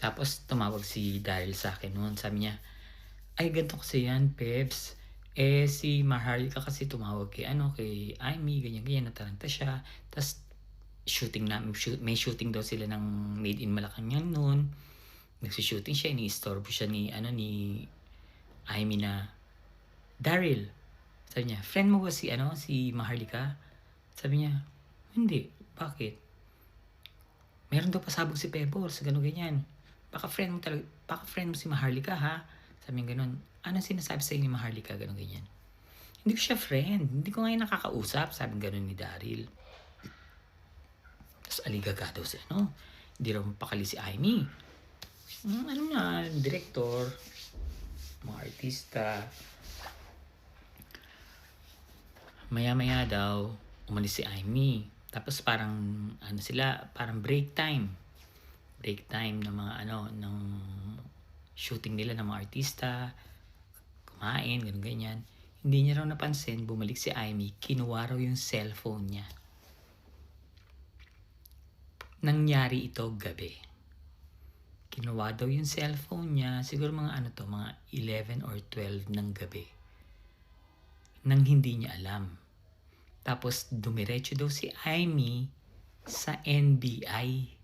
Tapos tumawag si Daryl sa akin no'n, sabi niya, "Ay ganito kasi 'yan, Pebs, si Maharlika kasi tumawag kay ano, kay Imee ganyan-ganyan, nataranta siya. Ta's may shooting daw sila ng Made in Malacanang no'n. Nagsu-shooting siya, iniistorbo siya ni ano, ni Imee na, Daryl," sabi niya, "friend mo ba si ano, si Maharlika?" Sabi niya, "Hindi, bakit?" "Meron daw pasabog si Pebbles, gano'n ganyan. Baka friend mo si Maharlika ha?" Sabi niya gano'n. "Anong sinasabi sa'yo ni Maharlika?" Gano'n ganyan. "Hindi ko siya friend, hindi ko nga yun nakakausap," sabi gano'n ni Daryl. Tapos aligaga daw si ano, hindi raw mapakali si Imee. Ano na, direktor, mga artista. Maya-maya daw, umalis si Imee. Tapos parang ano sila, parang break time. Break time ng mga ano, ng shooting nila ng mga artista, kumain, ganun ganyan. Hindi niya raw napansin, bumalik si Imee, kinuha raw yung cellphone niya. Nangyari ito gabi. Kinuha daw yung cellphone niya, siguro mga ano to, mga 11 or 12 ng gabi. Nang hindi niya alam. Tapos dumiretso daw si Imee sa NBI.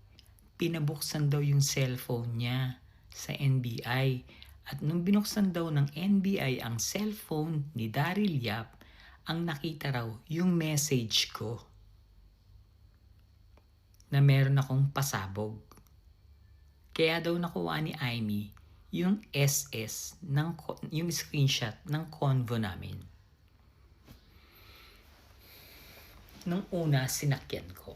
Pinabuksan daw yung cellphone niya sa NBI. At nung binuksan daw ng NBI ang cellphone ni Daryl Yap, ang nakita raw yung message ko na meron akong pasabog. Kaya daw nakuha ni Imee yung SS, yung screenshot ng convo namin. Nung una, sinakyan ko.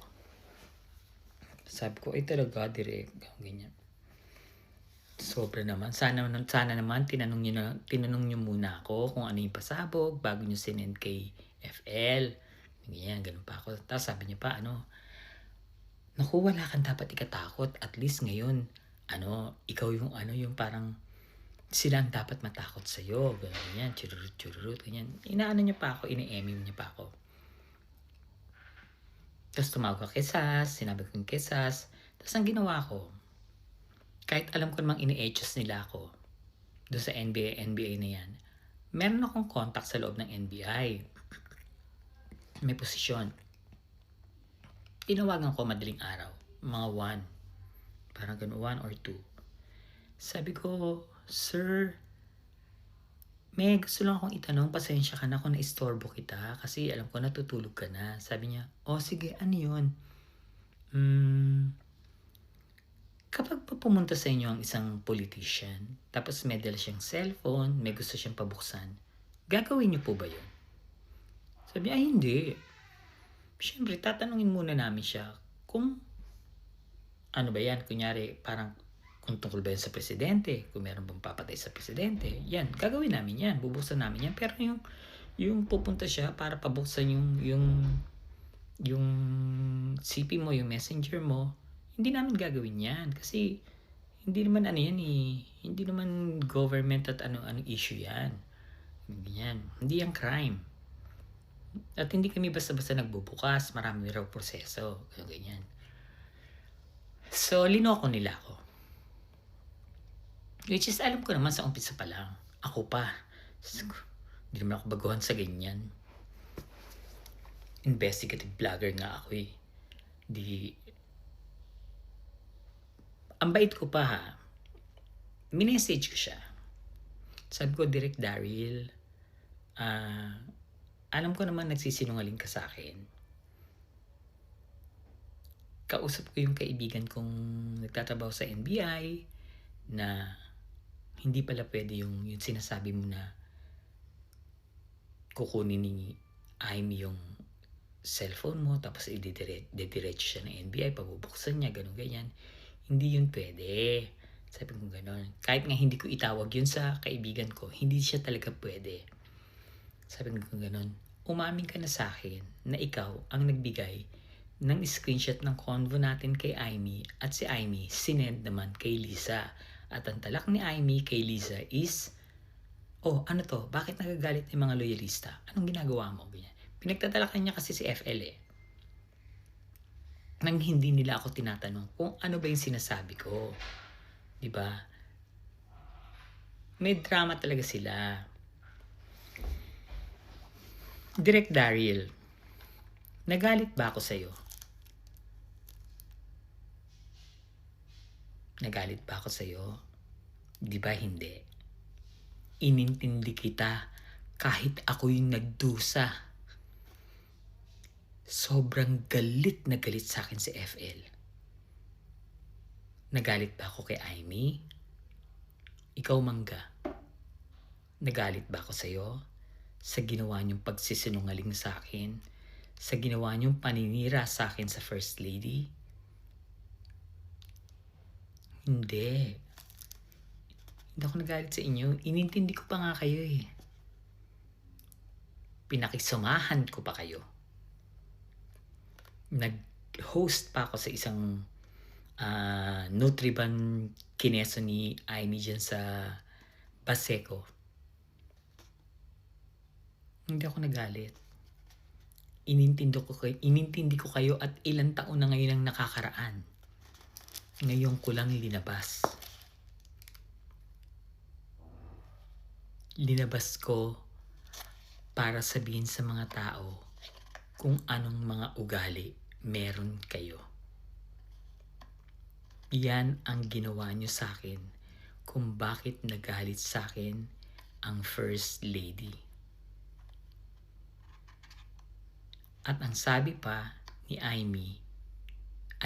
Sabi ko, talaga, direct, ganyan. Sobra naman. Sana naman tinanong niyo muna ako kung ano yung pasabog bago niyo sinend kay FL. Ganyan, ganun pa ako. Tapos sabi niya pa, naku, wala kang dapat ikatakot. At least ngayon, ikaw yung parang sila ang dapat matakot sa'yo. Ganyan, chururut, ganyan. Inaano niya pa ako, ine-emming niya pa ako. Tapos tumawag ka kay Sas, sinabi ko kay Sas. Tapos ang ginawa ko, kahit alam ko namang ini-etchos nila ako doon sa NBA na yan, meron akong contact sa loob ng NBI. May posisyon. Tinawagan ko madaling araw, mga 1. Parang ganun, 1 or 2. Sabi ko, "Sir, may gusto lang akong itanong, pasensya ka na kung naistorbo kita kasi alam ko natutulog ka na." Sabi niya, "Sige, ano yun?" Kapag pumunta sa inyo ang isang politician, tapos may dala siyang cellphone, may gusto siyang pabuksan, gagawin niyo po ba yun? Sabi niya, "Ay, hindi. Siyempre, tatanungin muna namin siya kung ano ba yan, kunyari parang kung tungkol ba yan sa presidente, kung meron bang papatay sa presidente, yan, gagawin namin yan, bubuksan namin yan." Pero yung pupunta siya para pabuksan yung CP mo, yung messenger mo, hindi namin gagawin yan. Kasi hindi naman hindi naman government at ano issue yan. Ganyan. Hindi yan crime. At hindi kami basta-basta nagbubukas, marami raw proseso, ganyan. So, linoko nila ako. Which is, alam ko naman sa umpisa pa lang, ako pa. Hindi naman ako baguhan sa ganyan. Investigative vlogger nga ako eh. Ang bait ko pa ha, minessage ko siya. Sabi ko, "Direct Daryl, alam ko naman nagsisinungaling ka sa akin. Kausap ko yung kaibigan kong nagtatrabaho sa NBI na hindi pala pwede yung sinasabi mo na kukunin ni Imee yung cellphone mo tapos didiretso siya ng NBI, pabubuksan niya, ganun ganyan. Hindi yun pwede." Sabi ko gano'n. Kahit nga hindi ko itawag yun sa kaibigan ko, hindi siya talaga pwede. Sabi ko gano'n. Umamin ka na sa akin na ikaw ang nagbigay ng screenshot ng convo natin kay Imee at si Imee sinend naman kay Lisa. At ang talak ni Imee kay Lisa is, "Ano to? Bakit nagagalit yung mga loyalista? Anong ginagawa mo?" Ganyan. Pinagtatalakan niya kasi si FL eh. Nang hindi nila ako tinatanong kung ano ba yung sinasabi ko. 'Di ba? May drama talaga sila. Direk Daryl, nagalit ba ako sa'yo? Nagalit ba ako sa'yo? Di ba hindi? Inintindi kita kahit ako yung nagdusa. Sobrang galit na galit sa akin si FL. Nagalit ba ako kay Aimee? Ikaw, Mangga, nagalit ba ako sa'yo? Sa ginawa niyong pagsisinungaling sa akin? Sa ginawa niyong paninira sa akin sa First Lady? Hindi. Hindi ako nagalit sa inyo. Inintindi ko pa nga kayo eh. Pinakisamahan ko pa kayo. Nag-host pa ako sa isang Nutriban kineso ni Aimee dyan sa Baseco. Hindi ako nagalit. Inintindi ko kayo at ilang taon na ngayon ang nakakaraan. Ngayon ko lang linabas. Linabas ko para sabihin sa mga tao kung anong mga ugali meron kayo. Yan ang ginawa nyo sa akin kung bakit nagalit sa akin ang First Lady. At ang sabi pa ni Aimee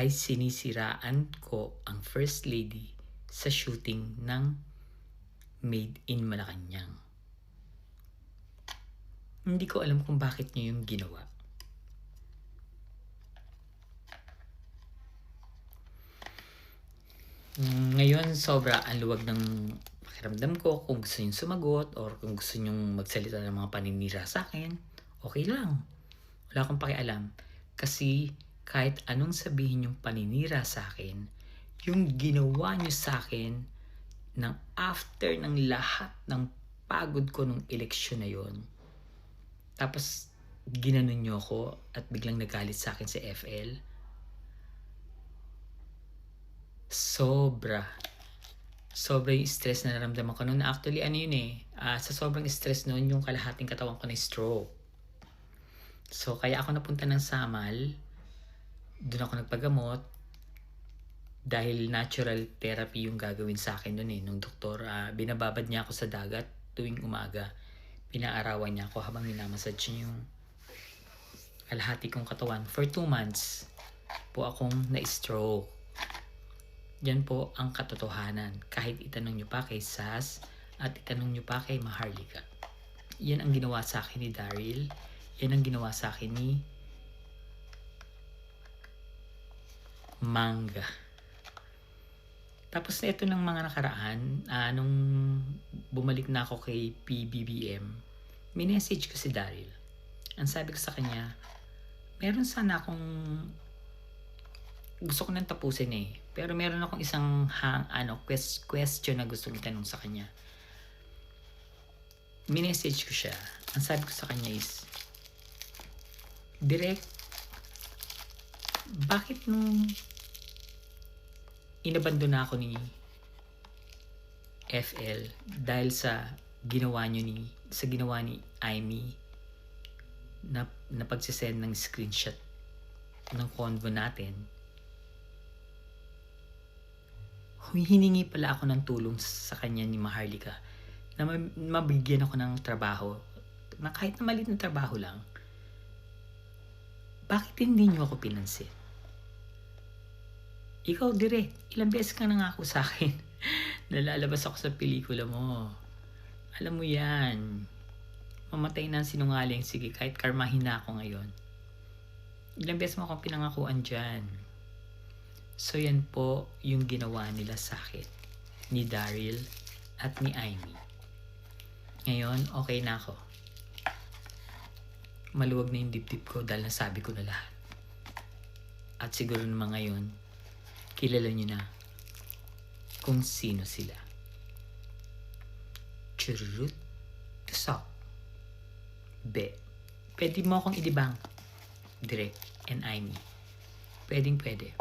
ay sinisiraan ko ang First Lady sa shooting ng Made in Malacanang. Hindi ko alam kung bakit nyo yung ginawa. Ngayon, sobra ang luwag ng pakiramdam ko. Kung gusto nyo sumagot or kung gusto nyo magsalita ng mga paninira sa akin, okay lang. Wala akong pakialam. Kasi kahit anong sabihin yung paninira sa akin, yung ginawa nyo sa akin ng after ng lahat ng pagod ko nung eleksyon na yon, tapos ginanon nyo ako at biglang nagalit sa akin si FL, sobra yung stress na naramdaman ko noon. Actually, sa sobrang stress noon, yung kalahating katawan ko na stroke. So, kaya ako napunta ng Samal. Doon ako nagpagamot. Dahil natural therapy yung gagawin sa akin noon eh. Nung doktor, binababad niya ako sa dagat tuwing umaga. Pinaarawan niya ako habang minamassage niya yung kalahati kong katawan. For 2 months po akong na-stroke. Yan po ang katotohanan. Kahit itanong nyo pa kay Sas at itanong nyo pa kay Maharlika. Yan ang ginawa sa akin ni Daryl. Yan ang ginawa sa akin ni Mangga. Tapos na ito ng mga nakaraan, nung bumalik na ako kay PBBM, minessage ko si Daryl. Ang sabi ko sa kanya, meron sana akong gusto ko nang tapusin eh. Pero meron akong isang question na gusto kong tanong sa kanya. Minessage ko siya. Ang sabi ko sa kanya is, Direk, bakit nung inabandon na ako ni FL dahil sa ginawa ni Aimee na pagsisend ng screenshot ng convo natin, hiningi pala ako ng tulong sa kanya ni Maharlika na mabigyan ako ng trabaho, na kahit na maliit na trabaho lang. Bakit hindi niyo ako pinansin? Ikaw, Direk, ilang beses kang nangako sa akin na lalabas ako sa pelikula mo. Alam mo yan. Mamatay na ang sinungaling. Sige, kahit karmahin na ako ngayon. Ilang beses mo akong pinangakuan dyan. So yan po yung ginawa nila sa akin, ni Daryl at ni Aimee. Ngayon, okay na ako. Maluwag na yung dibdib ko dahil nasabi ko na lahat. At siguro naman ngayon, kilala nyo na kung sino sila. Churut tusok. Be. Pwede mo akong idibang, Direk and Aimee. Pwedeng pwede.